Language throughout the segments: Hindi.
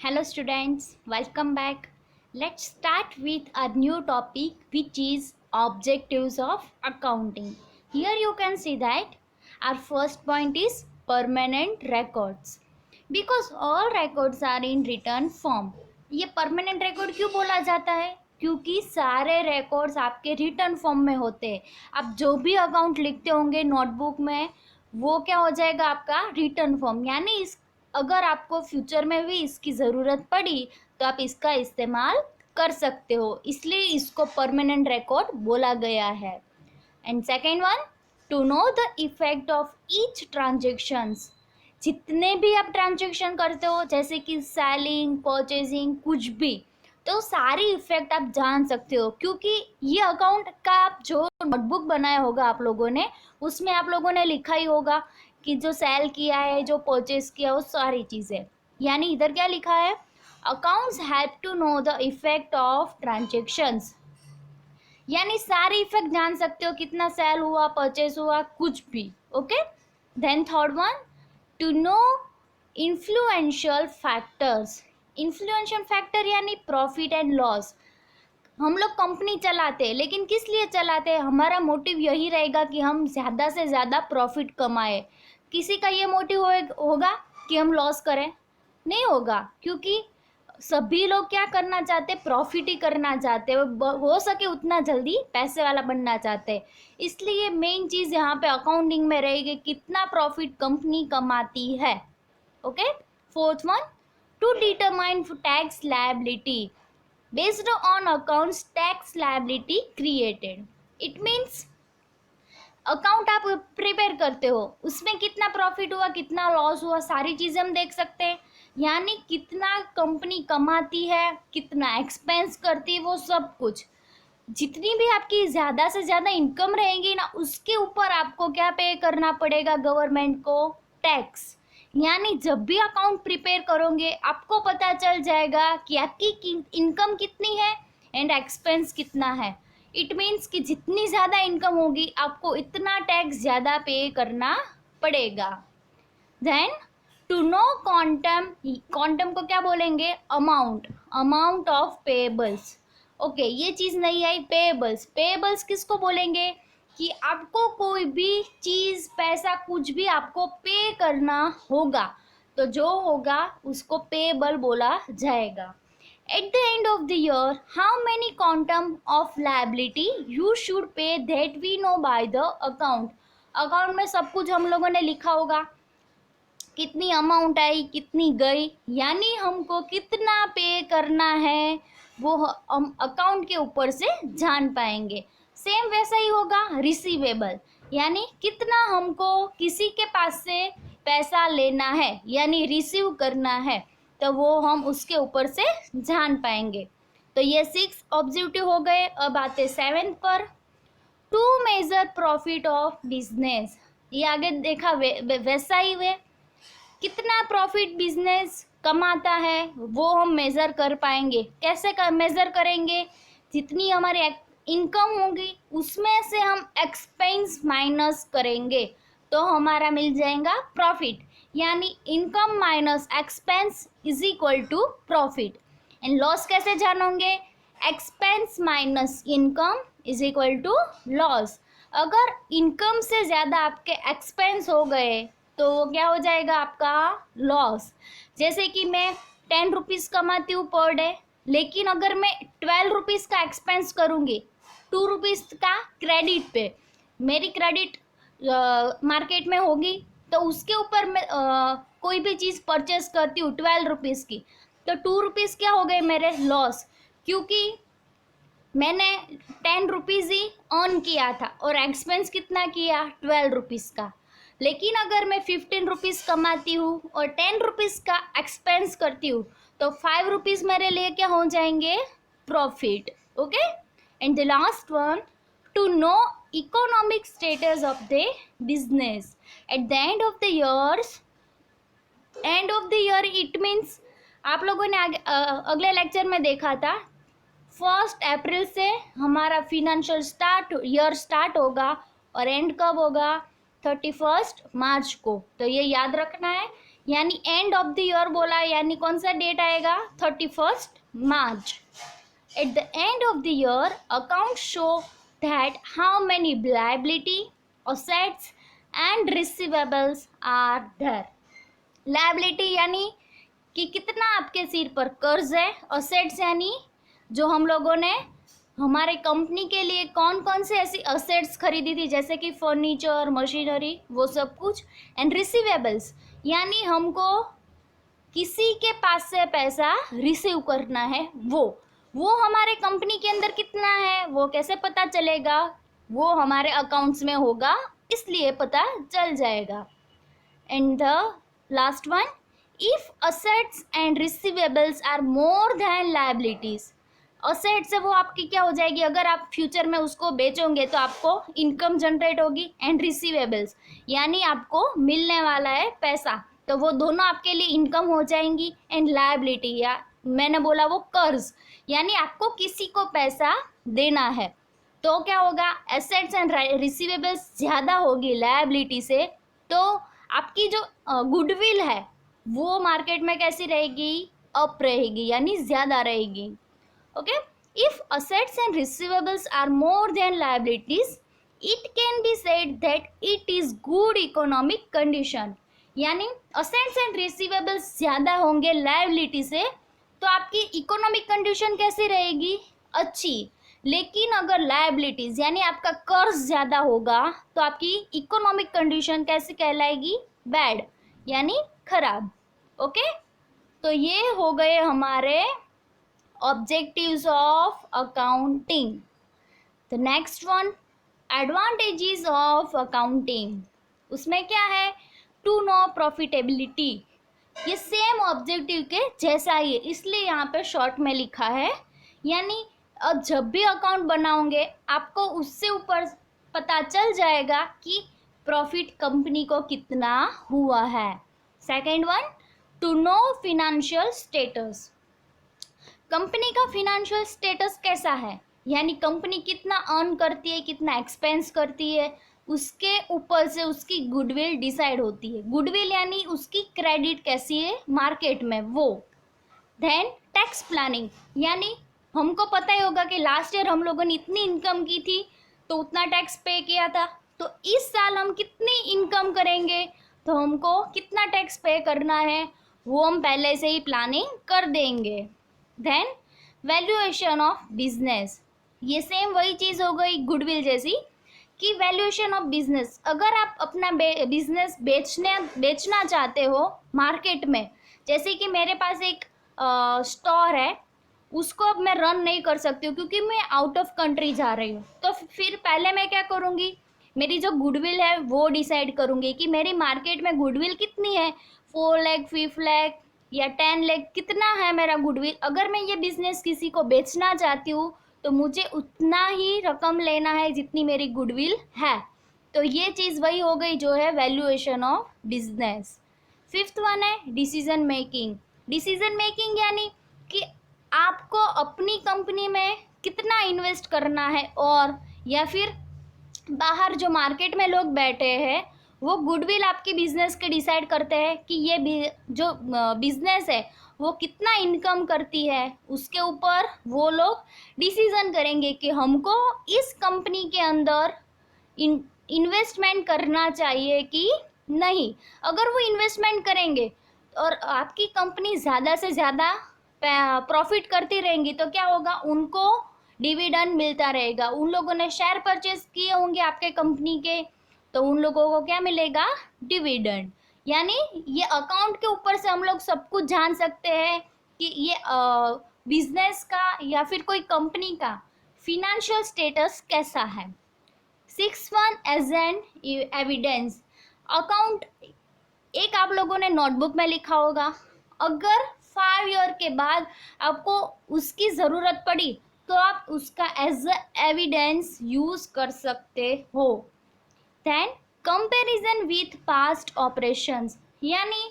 Hello students, welcome back. Let's start with a new topic which is objectives of accounting. Here you can see that our first point is permanent records. Because all records are in written form. ये permanent record क्यों बोला जाता है? क्योंकि सारे records आपके written form में होते हैं. आप जो भी अकाउंट लिखते होंगे नोटबुक में वो क्या हो जाएगा आपका रिटर्न फॉर्म. यानी इस अगर आपको फ्यूचर में भी इसकी ज़रूरत पड़ी तो आप इसका इस्तेमाल कर सकते हो, इसलिए इसको परमानेंट रिकॉर्ड बोला गया है. And second one, to know the effect of each transactions. जितने भी आप ट्रांजेक्शन करते हो जैसे कि सेलिंग, परचेजिंग, कुछ भी, तो सारी इफेक्ट आप जान सकते हो क्योंकि ये अकाउंट का आप जो नोटबुक बनाया होगा आप लोगों ने उसमें आप लोगों ने लिखा ही होगा कि जो सेल किया है, जो परचेज किया, वो सारी चीज़ें. यानी इधर क्या लिखा है, accounts help to know the effect of transactions. यानी सारी इफेक्ट जान सकते हो, कितना सेल हुआ, परचेज हुआ, कुछ भी. Okay. Then third one, to know influential factors. Influential factor यानी प्रॉफिट एंड लॉस. हम लोग कंपनी चलाते हैं लेकिन किस लिए चलाते हैं? हमारा मोटिव यही रहेगा कि हम ज़्यादा से ज़्यादा प्रॉफिट कमाए. किसी का ये मोटिव होगा कि हम लॉस करें? नहीं होगा, क्योंकि सभी लोग क्या करना चाहते? प्रॉफिट ही करना चाहते, हो सके उतना जल्दी पैसे वाला बनना चाहते. इसलिए मेन चीज़ यहाँ पे अकाउंटिंग में रहेगी कितना प्रॉफिट कंपनी कमाती है. Okay. Fourth one, to determine tax liability based on accounts tax liability created. It means account आप प्रिपेयर करते हो, उसमें कितना प्रॉफिट हुआ, कितना लॉस हुआ, सारी चीज़ें हम देख सकते हैं. यानी कितना कंपनी कमाती है, कितना एक्सपेंस करती है, वो सब कुछ. जितनी भी आपकी ज़्यादा से ज़्यादा इनकम रहेगी ना, उसके ऊपर आपको क्या पे करना पड़ेगा गवर्नमेंट को? टैक्स. यानी जब भी अकाउंट प्रिपेयर करोगे आपको पता चल जाएगा कि आपकी इनकम कितनी है एंड एक्सपेंस कितना है. इट मीन्स कि जितनी ज़्यादा इनकम होगी आपको इतना टैक्स ज़्यादा पे करना पड़ेगा. Then to know quantum. Quantum को क्या बोलेंगे? Amount. Amount of payables. Okay, ये चीज़ नहीं आई. पेएबल्स. पेएबल्स किसको बोलेंगे? कि आपको कोई भी चीज़, पैसा, कुछ भी आपको पे करना होगा तो जो होगा उसको पेएबल बोला जाएगा. At the end of the year how many quantum of liability you should pay that we know by the account. Account में सब कुछ हम लोगों ने लिखा होगा, कितनी अमाउंट आई, कितनी गई, यानी हमको कितना पे करना है वो हम अकाउंट के ऊपर से जान पाएंगे. सेम वैसा ही होगा रिसीवेबल. यानी कितना हमको किसी के पास से पैसा लेना है यानी रिसीव करना है, तो वो हम उसके ऊपर से जान पाएंगे. तो ये 6 ऑब्जेक्टिव हो गए. अब आते 7 पर. To measure profit of business. ये आगे देखा वैसा ही वे कितना प्रॉफिट बिजनेस कमाता है वो हम मेज़र कर पाएंगे. कैसे मेज़र करेंगे? जितनी हमारी इनकम होगी उसमें से हम एक्सपेंस माइनस करेंगे तो हमारा मिल जाएगा प्रॉफिट. यानी income minus expense is equal to profit. And loss कैसे जानोगे? Expense minus income is equal to loss. अगर इनकम से ज़्यादा आपके एक्सपेंस हो गए तो वो क्या हो जाएगा? आपका लॉस. जैसे कि मैं 10 रुपीज़ कमाती हूँ पर डे, लेकिन अगर मैं 12 रुपीज़ का एक्सपेंस करूँगी 2 रुपीज़ का क्रेडिट पे, मेरी क्रेडिट मार्केट में होगी तो उसके ऊपर मैं कोई भी चीज़ परचेस करती हूँ 12 रुपीज़ की, तो 2 रुपीज़ क्या हो गए मेरे? लॉस. क्योंकि मैंने 10 रुपीज़ ही अर्न किया था और एक्सपेंस कितना किया? 12 रुपीज़ का. लेकिन अगर मैं 15 रुपीज़ कमाती हूँ और 10 रुपीज़ का एक्सपेंस करती हूँ तो 5 रुपीज़ मेरे लिए क्या हो जाएंगे? Profit. Okay. And the last one, to know economic status of the business at the end of the years. End of the year it means आप लोगों ने अगले लेक्चर में देखा था 1 अप्रैल से हमारा फिनेंशियल ईयर स्टार्ट होगा और एंड कब होगा? 31 मार्च को. तो ये याद रखना है यानी एंड ऑफ द ईयर बोला, यानी कौन सा डेट आएगा, 31st March. At the end of the year, accounts show that how many liability, assets and receivables are there. Liability यानी कि कितना आपके सिर पर कर्ज है, assets यानी जो हम लोगों ने हमारे कंपनी के लिए कौन कौन से ऐसी असेट्स खरीदी थी जैसे कि फर्नीचर, मशीनरी, वो सब कुछ. एंड रिसीवेबल्स यानी हमको किसी के पास से पैसा रिसीव करना है, वो हमारे कंपनी के अंदर कितना है वो कैसे पता चलेगा, वो हमारे अकाउंट्स में होगा, इसलिए पता चल जाएगा. And the last one, if assets and receivables are more than liabilities. Assets है वो आपकी क्या हो जाएगी, अगर आप फ्यूचर में उसको बेचोगे तो आपको इनकम जनरेट होगी. एंड रिसीवेबल्स यानी आपको मिलने वाला है पैसा, तो वो दोनों आपके लिए इनकम हो जाएंगी. एंड लायबिलिटी या मैंने बोला वो कर्ज, यानी आपको किसी को पैसा देना है, तो क्या होगा, एसेट्स एंड रिसीवेबल्स ज़्यादा होगी लायबिलिटी से, तो आपकी जो गुडविल है वो मार्केट में कैसी रहेगी, अप रहेगी, यानी ज़्यादा रहेगी. Okay, if assets and receivables are more than liabilities, it can be said that it is good economic condition. यानी असेट्स एंड रिसीवेबल्स ज़्यादा होंगे लायबिलिटी से, तो आपकी इकोनॉमिक कंडीशन कैसी रहेगी, अच्छी. लेकिन अगर लायबिलिटीज यानी आपका कर्ज ज़्यादा होगा तो आपकी इकोनॉमिक कंडीशन कैसी कहलाएगी, बैड, यानी खराब. ओके, तो ये हो गए हमारे objectives of accounting. The next one, advantages of accounting. उसमें क्या है, टू नो प्रॉफिटेबिलिटी. ये सेम ऑब्जेक्टिव के जैसा ही है, इसलिए यहाँ पे शॉर्ट में लिखा है. यानी जब भी अकाउंट बनाओगे आपको उससे ऊपर पता चल जाएगा कि प्रॉफिट कंपनी को कितना हुआ है. Second one, to know financial status. Company का फिनेंशियल स्टेटस कैसा है, यानी कंपनी कितना अर्न करती है, कितना एक्सपेंस करती है, उसके ऊपर से उसकी गुडविल डिसाइड होती है. गुडविल यानी उसकी क्रेडिट कैसी है मार्केट में, वो. देन टैक्स प्लानिंग, यानी हमको पता ही होगा कि लास्ट ईयर हम लोगों ने इतनी इनकम की थी तो उतना टैक्स पे किया था, तो इस साल हम कितनी इनकम करेंगे तो हमको कितना टैक्स पे करना है, वो हम पहले से ही प्लानिंग कर देंगे. देन वैल्यूएशन ऑफ बिजनेस, ये सेम वही चीज़ हो गई गुडविल जैसी कि वैल्यूएशन ऑफ बिजनेस. अगर आप अपना बिजनेस बेचना चाहते हो मार्केट में, जैसे कि मेरे पास एक स्टोर है, उसको अब मैं रन नहीं कर सकती हूँ क्योंकि मैं आउट ऑफ कंट्री जा रही हूँ, तो फिर पहले मैं क्या करूँगी, मेरी जो गुडविल है वो डिसाइड करूँगी कि मेरी मार्केट में गुडविल कितनी है, 4 लाख, 5 लाख या 10 लाख, कितना है मेरा गुडविल. अगर मैं ये बिज़नेस किसी को बेचना चाहती हूँ तो मुझे उतना ही रकम लेना है जितनी मेरी गुडविल है. तो ये चीज़ वही हो गई जो है valuation of business. Fifth one है डिसीजन मेकिंग. डिसीजन मेकिंग यानी कि आपको अपनी कंपनी में कितना इन्वेस्ट करना है, और या फिर बाहर जो मार्केट में लोग बैठे हैं वो गुडविल आपकी बिजनेस के डिसाइड करते हैं कि ये जो बिजनेस है वो कितना इनकम करती है, उसके ऊपर वो लोग डिसीजन करेंगे कि हमको इस कंपनी के अंदर इन्वेस्टमेंट करना चाहिए कि नहीं. अगर वो इन्वेस्टमेंट करेंगे और आपकी कंपनी ज़्यादा से ज़्यादा प्रॉफिट करती रहेंगी तो क्या होगा, उनको डिविडेंड मिलता रहेगा. उन लोगों ने शेयर परचेज किए होंगे आपके कंपनी के, तो उन लोगों को क्या मिलेगा, डिविडेंड. यानी ये अकाउंट के ऊपर से हम लोग सब कुछ जान सकते हैं कि ये बिजनेस का या फिर कोई कंपनी का फिनेंशियल स्टेटस कैसा है. 6 one, as an evidence. Account एक आप लोगों ने नोटबुक में लिखा होगा, अगर 5 ईयर के बाद आपको उसकी ज़रूरत पड़ी तो आप उसका एज एविडेंस यूज़ कर सकते हो. Then comparison with past operations, यानी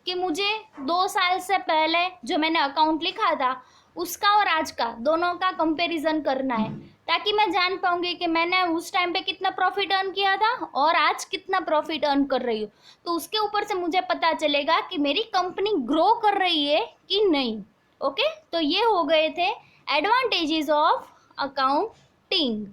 कि मुझे 2 साल से पहले जो मैंने अकाउंट लिखा था उसका और आज का दोनों का कंपैरिजन करना है. ताकि मैं जान पाऊंगी कि मैंने उस टाइम पे कितना प्रॉफिट अर्न किया था और आज कितना प्रॉफिट अर्न कर रही हूँ। तो उसके ऊपर से मुझे पता चलेगा कि मेरी कंपनी ग्रो कर रही है कि नहीं। ओके, तो ये हो गए थे एडवांटेजेस ऑफ अकाउंटिंग।